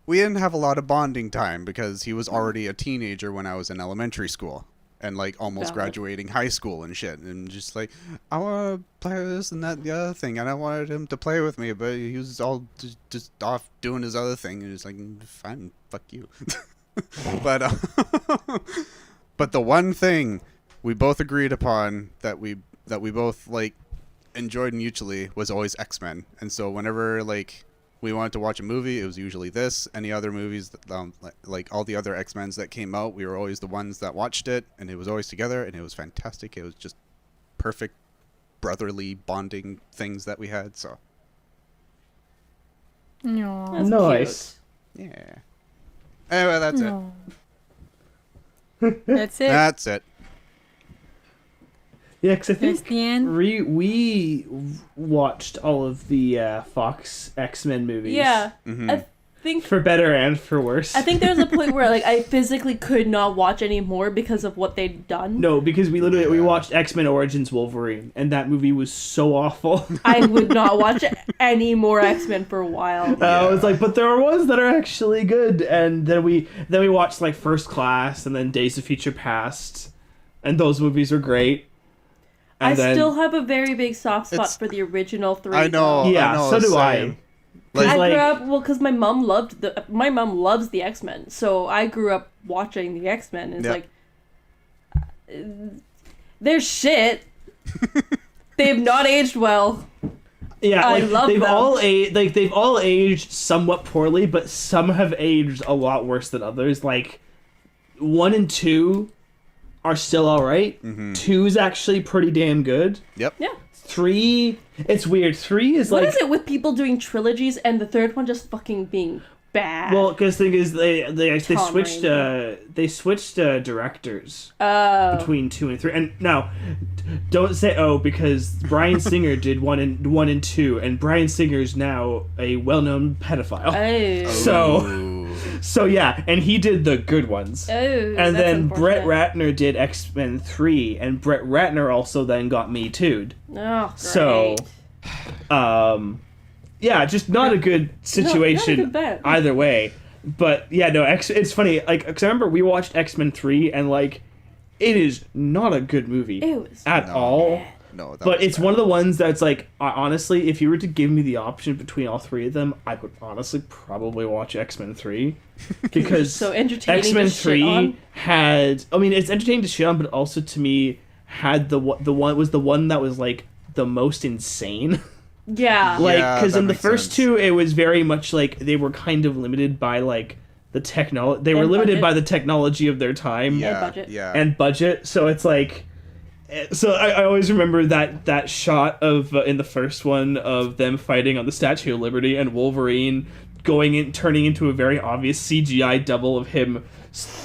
we didn't have a lot of bonding time because he was already a teenager when I was in elementary school and like almost Valid. graduating high school and shit. And just like, I want to play this and that and the other thing. And I wanted him to play with me, but he was all just off doing his other thing. And it's like, fine, fuck you. but but the one thing we both agreed upon that we both like enjoyed mutually was always X-Men. And so whenever like we wanted to watch a movie, it was usually this. Any other movies, like all the other X-Men's that came out, we were always the ones that watched it, and it was always together, and it was fantastic. It was just perfect brotherly bonding things that we had. So Aw. That's Nice. yeah. Anyway, that's it. Aw. That's it. That's it. Yeah, because I That's think the end. we watched all of the Fox X-Men movies. Yeah, Mhm. I think For better and for worse. I think there was a point where like I physically could not watch anymore because of what they'd done. No, because we literally Yeah. watched X-Men Origins Wolverine, and that movie was so awful. I would not watch any more X-Men for a while. I was like, but there are ones that are actually good, and then we watched like First Class, and then Days of Future Past, and those movies were great. I And then, still have a very big soft spot It's- for the original three. I know. though. yeah, I know, so do same. I. Like, I like- grew up because my mom loves the X-Men, so I grew up watching the X-Men. It's Yeah. like they're shit. They've not aged well. Yeah, I like love they've them. they've all aged somewhat poorly, but some have aged a lot worse than others. Like 1 and 2 are still all right. 2 is actually pretty damn good. yep. Yeah. 3, it's weird. 3 is What like is it with people doing trilogies and the third one just fucking being bad? well, because the thing is they Tom switched directors Oh. between 2 and 3. And now, don't say because Bryan Singer did 1 and 2, and Bryan Singer's now a well-known pedophile. Oh. So yeah, and he did the good ones. Oh. And that's then Brett unfortunate. Ratner did X-Men 3, and Brett Ratner also then got Me Too'd. Oh, great. So, yeah, just not a good situation good bet. either way. But yeah, no, it's funny, like, because I remember we watched X-Men 3, and like, it is not a good movie It was at all. No, that But was it's bad. one of the ones that's like, honestly, if you were to give me the option between all three of them, I would honestly probably watch X-Men 3. Because so entertaining. X-Men to shit 3 on. had, I mean, it's entertaining to shit on, but also to me had the one that was like the most insane. Yeah. Like, Yeah, because that in the makes first sense. two, it was very much like they were kind of limited by like the technology. They were And limited budget. by the technology of their time Yeah, budget. yeah. and budget. So it's like, so I always remember that shot of in the first one of them fighting on the Statue of Liberty and Wolverine turning into a very obvious CGI double of him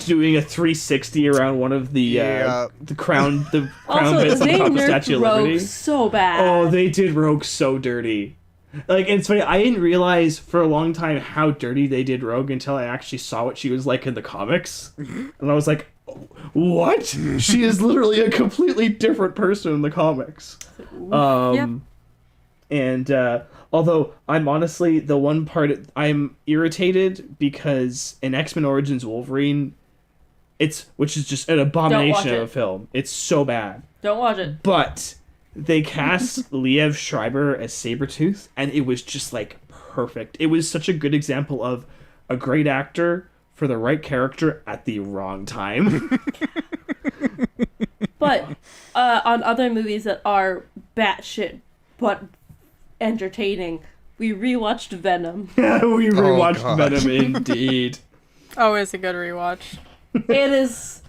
doing a 360 around one of the Yeah. crown Also, bits on they top of the nerfed Statue of Rogue Liberty. so bad. Oh, they did Rogue so dirty. Like, and it's funny, I didn't realize for a long time how dirty they did Rogue until I actually saw what she was like in the comics. And I was like, what? She is literally a completely different person in the comics. And although I'm honestly, the one part I'm irritated because in X-Men Origins Wolverine, which is just an abomination of a it. film. It's so bad. Don't watch it. But they cast Liev Schreiber as Sabretooth, and it was just like perfect. It was such a good example of a great actor for the right character at the wrong time. But on other movies that are batshit but entertaining, we rewatched Venom. We rewatched God. Venom indeed. Oh, it's a good rewatch. It is.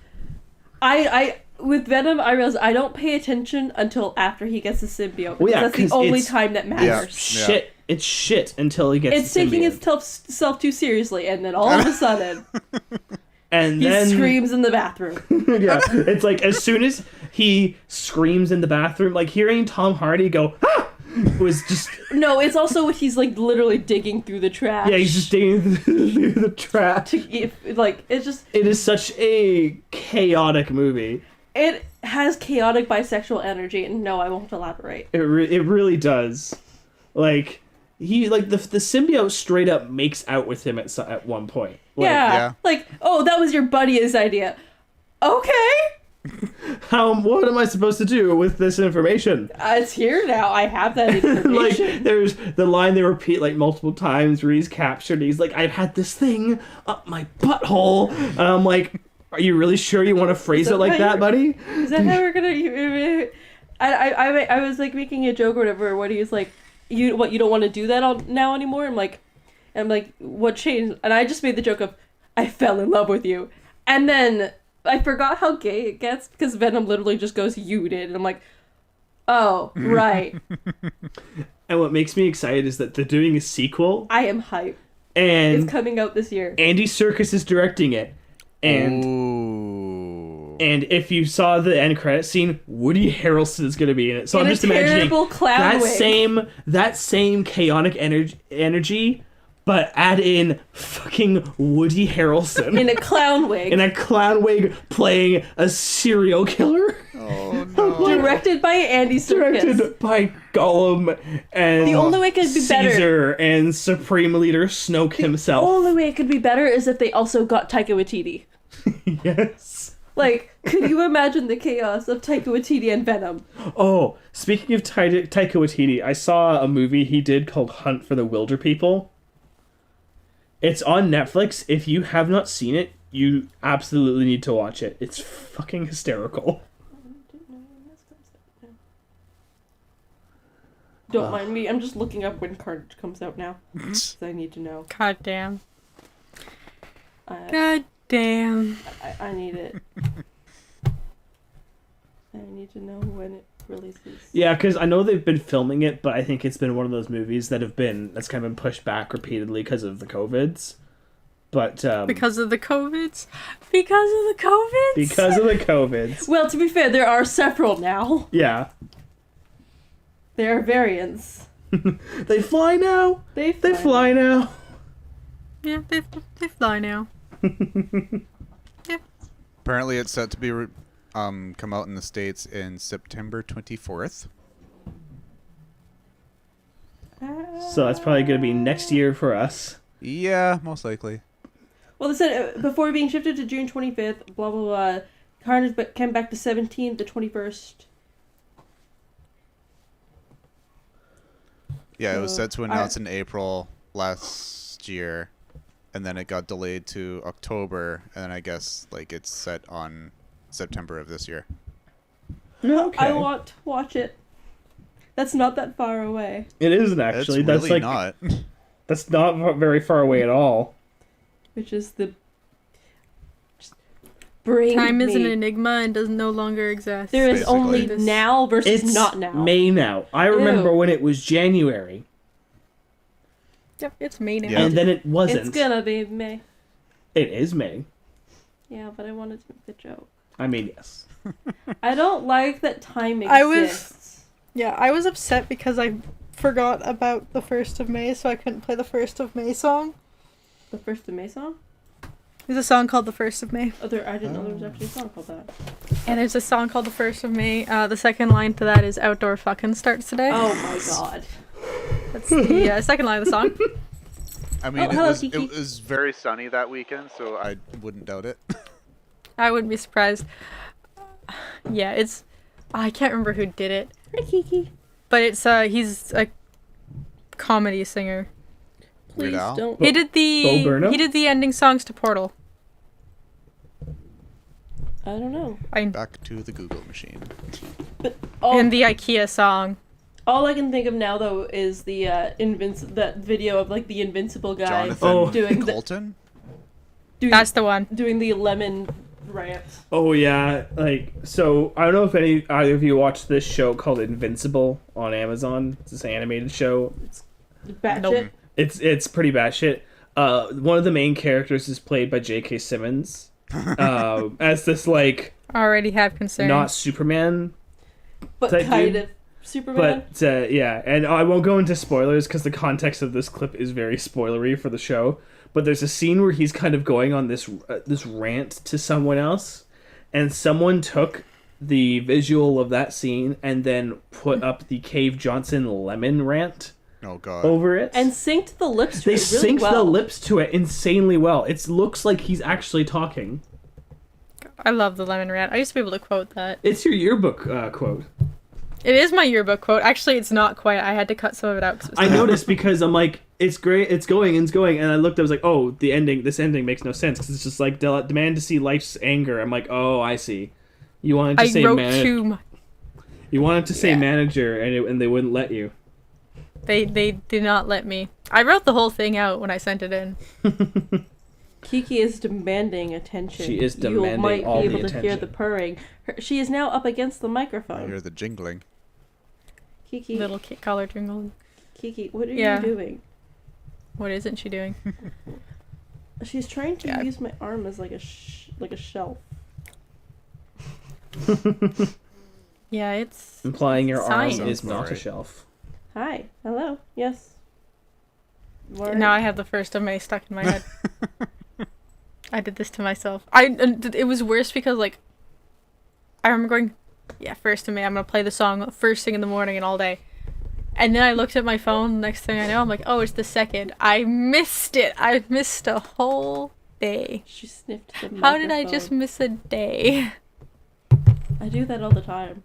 I with Venom, I realize I don't pay attention until after he gets the symbiote. Well, yeah, That's the 'cause only it's- time that matters. Shit It's shit until he gets It's the taking symbiote. itself too seriously, and then all of a sudden, And he then screams in the bathroom. yeah, it's like as soon as he screams in the bathroom, like hearing Tom Hardy go, ah! was just No, it's also when he's like literally digging through the trash. yeah, he's just digging through the trash. It's just It is such a chaotic movie. it has chaotic bisexual energy, and no, I won't elaborate. It really does. Like he like the symbiote straight up makes out with him at one point. Like, yeah, like oh, that was your buddy's idea. Okay, what am I supposed to do with this information? it's here now. I have that Like information. there's the line they repeat like multiple times where he's captured. And he's like, I've had this thing up my butthole, and I'm like, are you really sure you want to phrase it like that, buddy? Is that how we're gonna? I was like making a joke or whatever when he's like, you don't want to do that now anymore? I'm like, what changed? And I just made the joke of, I fell in love with you, and then I forgot how gay it gets because Venom literally just goes, you did, and I'm like, oh right. And what makes me excited is that they're doing a sequel, I am hyped. and It's coming out this year. Andy Serkis is directing it. And Ooh. and if you saw the end credit scene, Woody Harrelson is going to be in it. So I'm In just a imagining terrible clown that wig. same chaotic energy, but add in fucking Woody Harrelson In a clown wig. in a clown wig playing a serial killer, Oh no. Directed by Andy Serkis. directed by Gollum and The only way it could be better. Caesar and Supreme Leader Snoke himself. Only way it could be better is if they also got Taika Waititi. Yes. Like, could you imagine the chaos of Taika Waititi and Venom? Oh, speaking of Taika Waititi, I saw a movie he did called Hunt for the Wilder People. It's on Netflix. If you have not seen it, you absolutely need to watch it. It's fucking hysterical. Don't mind me. I'm just looking up when Carnage comes out now. 'Cause I need to know. God damn. I, God damn. I need it. I need to know when it releases. Yeah, because I know they've been filming it, but I think it's been one of those movies that's kind of been pushed back repeatedly because of the COVIDs. But Because of the COVIDs? Because of the COVIDs? because of the COVIDs, Well, to be fair, there are several now. yeah, There are variants. they fly now. They They fly now. Yeah, they fly now. Apparently, it's set to be come out in the States in September 24th. So that's probably going to be next year for us. Yeah, most likely. Well, they said before being shifted to June 25th, blah, blah, blah. Carnage came back to 17th, the 21st. Yeah, it was So, set to announce in April last year, and then it got delayed to October, and then I guess like it's set on September of this year. Okay. I want to watch it. That's not that far away. It isn't actually. It's That's really like not. that's not very far away at all. Which is the... Just bring Time is me. an enigma and does no longer exist. There is Basically. only This- now versus It's not now. May now. I remember Ew. when it was January, Yep, it's May now. Yeah. and then it wasn't. It's gonna be May. It is May. Yeah, but I wanted to make the joke. I mean, yes. I don't like that time exists. I was- Yeah, I was upset because I forgot about the 1st of May, so I couldn't play the 1st of May song. The 1st of May song? There's a song called the 1st of May. Oh, I didn't know there was actually a song called that. And there's a song called the 1st of May. The second line to that is outdoor fucking starts today. Oh my god. That's the second line of the song. I mean, Oh, hello, it Kiki. was very sunny that weekend, so I wouldn't doubt it. I wouldn't be surprised. Yeah, it's... I can't remember who did it. Hi, Kiki. But it's, he's a comedy singer. Weird Please Al? don't. He did Bo Burnham? he did the ending songs to Portal. I don't know. Back to the Google machine. But all, And the IKEA song. all I can think of now, though, is the that video of like the invincible guy Jonathan Oh. doing the Colton? That's the one. doing the lemon rant. Oh yeah, like so. I don't know if either of you watched this show called Invincible on Amazon. It's this animated show. Batshit. Nope. It's pretty batshit. One of the main characters is played by J.K. Simmons, as this like Already have concerns. not Superman, But That kind dude- of Superman. but yeah, and I won't go into spoilers because the context of this clip is very spoilery for the show. But there's a scene where he's kind of going on this rant to someone else, and someone took the visual of that scene and then put up the Cave Johnson lemon rant Oh god. over it. And synced the lips to they it really synced well. the lips to it insanely well. It looks like he's actually talking. I love the lemon rant. I used to be able to quote that. It's your yearbook quote. It is my yearbook quote. Actually, it's not quite. I had to cut some of it out. 'Cause it was I noticed because I'm like, it's great, it's going, and I looked, I was like, oh, this ending makes no sense because it's just like demand to see life's anger. I'm like, oh, I see. You wanted to I say wrote too much. You wanted to say Yeah. manager, and they wouldn't let you. They did not let me. I wrote the whole thing out when I sent it in. Kiki is demanding attention. She is You demanding might all be the able to hear attention. the purring. She is now up against the I microphone. hear the jingling. Kiki, Little collar jingle. Kiki, what are Yeah. you doing? What isn't she doing? She's trying to Yeah. use my arm as like a shelf. Yeah, it's Implying your arm Science. is not a Alright. shelf. Hi, hello, yes. now I have the first of May stuck in my head. I did this to myself. It was worse because like I remember going, yeah, 1st of May. I'm gonna play the song first thing in the morning and all day. And then I looked at my phone. Next thing I know, I'm like, oh, it's the 2nd. I missed it. I missed a whole day. She sniffed the microphone. How did I just miss a day? I do that all the time.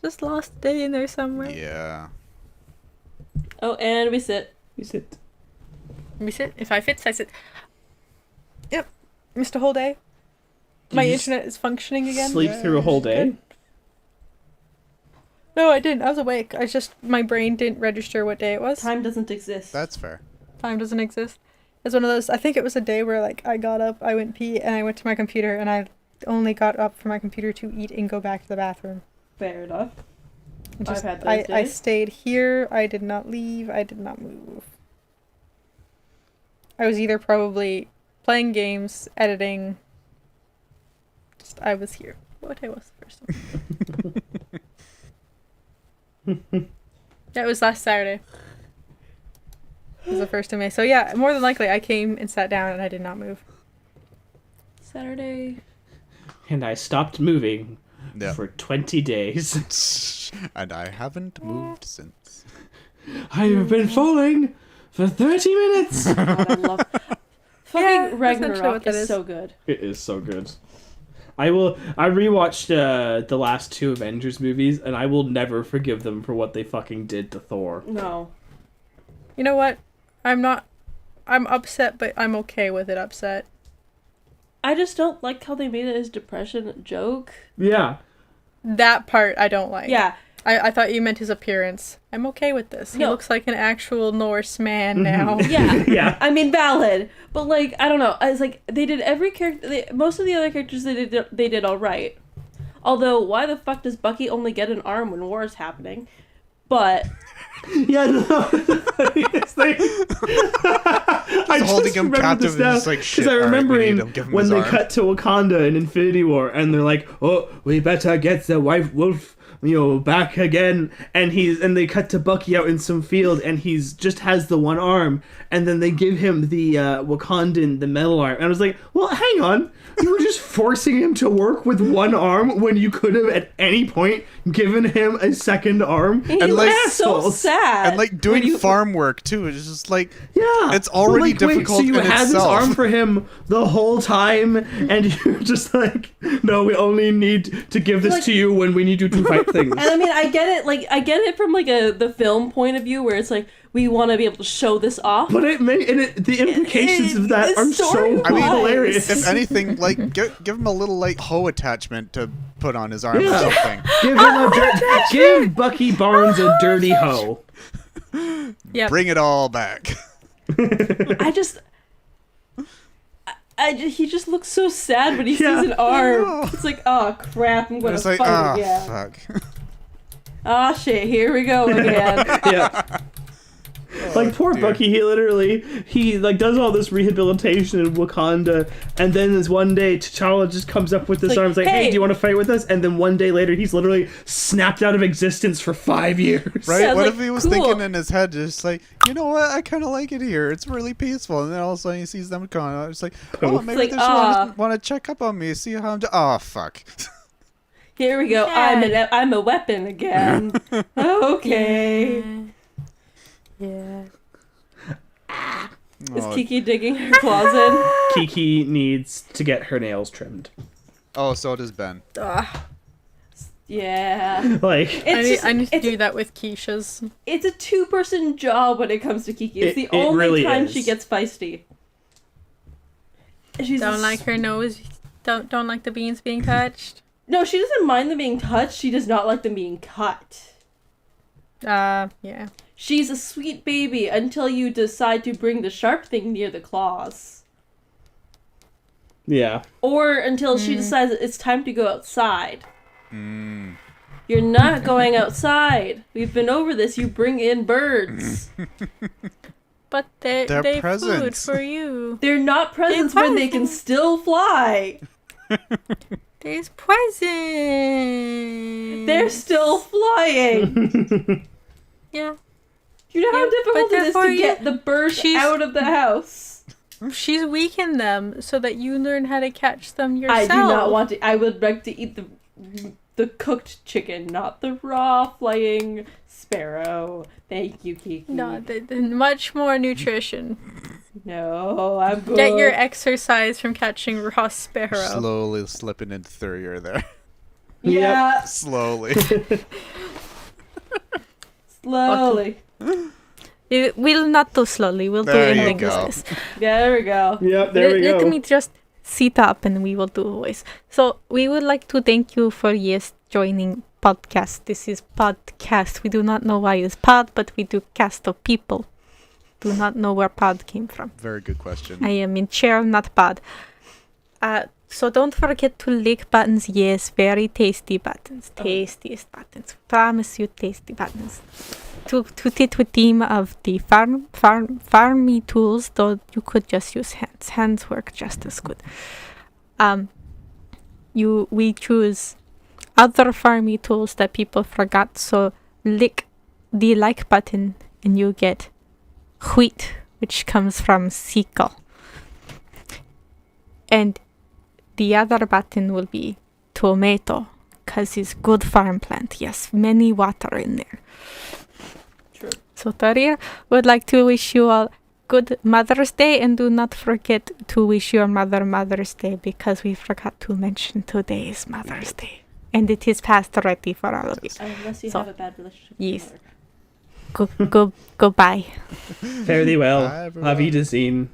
Just lost a day in there somewhere. Yeah. Oh, and we sit. You sit. Let me sit. If I fits, I sit. Yep. Missed a whole day. Did My you internet is functioning again. Sleep through a whole day? No, I didn't. I was awake. My brain didn't register what day it was. Time doesn't exist. That's fair. Time doesn't exist. It's one of those. I think it was a day where like I got up, I went pee, and I went to my computer, and I only got up from my computer to eat and go back to the bathroom. Fair enough. And I've had those I days. stayed here. I did not leave. I did not move. I was either probably playing games, editing. I was here. What day was the first one? That was last Saturday. It was the 1st of May. So yeah, more than likely I came and sat down and I did not move. Saturday. And I stopped moving Yeah. for 20 days. And I haven't moved since. I've been falling for 30 minutes. God, I love. Fucking Yeah, that's essentially Ragnarok what that is is. so good. It is so good. I rewatched the last 2 Avengers movies, and I will never forgive them for what they fucking did to Thor. No. You know what? I'm upset, but I'm okay with it upset. I just don't like how they made it as depression joke. Yeah. That part I don't like. Yeah. I thought you meant his appearance. I'm okay with this. He No. looks like an actual Norse man now. Yeah. Yeah. I mean, valid. But, like, I don't know. I was like, they did every character... most of the other characters they did all right. Although, why the fuck does Bucky only get an arm when war is happening? But... Yeah, no. It's like, I holding just him remembered captive this and now, just like, shit, 'cause I alright, we remembering need him, give him when his they arm. cut to Wakanda in Infinity War, and they're like, "Oh, we better get the white wolf, back again." And they cut to Bucky out in some field, and he's just has the one arm, and then they give him the Wakandan, the metal arm, and I was like, "Well, hang on, you were just forcing him to work with one arm when you could have at any point given him a second arm." He And, like, looks so assholes. sad. And like doing when you- farm work too. It's just like Yeah, it's already Wait, difficult so you in had this itself. arm for him the whole time, and you're just like, no, we only need to give this Like- to you when we need you to fight things. And I mean, I get it. Like, I get it from like the film point of view, where it's like we want to be able to show this off. But the implications of that It's are so story-wise. I mean, hilarious. if anything, like give him a little like hoe attachment to put on his arm or Yeah. something. Give Bucky Barnes a dirty hoe. Yep. Bring it all back. I just. He just looks so sad when he Yeah. sees an arm. Yeah. It's like, oh crap, I'm gonna It's like, fight again. fuck. Ah shit, here we go again. Yeah. Like poor dear. Bucky, he like does all this rehabilitation in Wakanda, and then this one day T'Challa just comes up with this Like, arms like, hey, hey. do you want to fight with us? And then one day later, he's literally snapped out of existence for 5 years. Right? Yeah, What like, if he was cool. thinking in his head, just like, you know what? I kind of like it here. It's really peaceful. And then all of a sudden he sees them coming. It's like, oh, maybe like, they just want to check up on me, see how I'm doing. Oh, fuck. Here we go. Yeah. I'm a weapon again. Okay. Yeah. Is Oh, Kiki digging her claws in? Kiki needs to get her nails trimmed. oh, so does Ben. Yeah. Like, I need to do that with Keisha's. It's a two-person job when it comes to Kiki. It's the It only really time is. she gets feisty. She's Don't like her nose. Don't like the beans being touched. No, she doesn't mind them being touched. She does not like them being cut. Yeah. She's a sweet baby until you decide to bring the sharp thing near the claws. yeah. Or until she decides that it's time to go outside. Mm. You're not going outside. We've been over this. You bring in birds. But they're food presents. for you. They're not presents when they can still fly. There's presents. They're still flying. Yeah. You know how Yeah, difficult but it is therefore to get the bird out of the house. She's weakened them so that you learn how to catch them yourself. I do not want to. I would like to eat the cooked chicken, not the raw flying sparrow. Thank you, Kiki. No, much more nutrition. No, I'm good. Get your exercise from catching raw sparrow. Slowly slipping into Thurier there. Yeah, Slowly. slowly. We'll not do slowly. We'll There do you ending go. this. There we go. Yep, there we go. Let me just sit up and we will do a voice. So we would like to thank you for joining podcast. This is podcast. We do not know why it's pod, but we do cast of people. Do not know where pod came from. Very good question. I am in chair, not pod. So don't forget to lick buttons. Yes, very tasty buttons. Tastiest buttons. Promise you tasty buttons. To fit with theme of the farmy tools, though you could just use hands. Hands work just as good. We choose other farmy tools that people forgot. So lick the like button and you get wheat, which comes from sickle. And the other button will be tomato, because it's good farm plant. Yes, many water in there. True. So Tarir would like to wish you all good Mother's Day, and do not forget to wish your mother Mother's Day, because we forgot to mention today is Mother's Day. And it is past already for all of you. Unless you So, have a bad relationship with yes. your mother. Goodbye. Fare thee well. Bye, everyone. Auf Wiedersehen.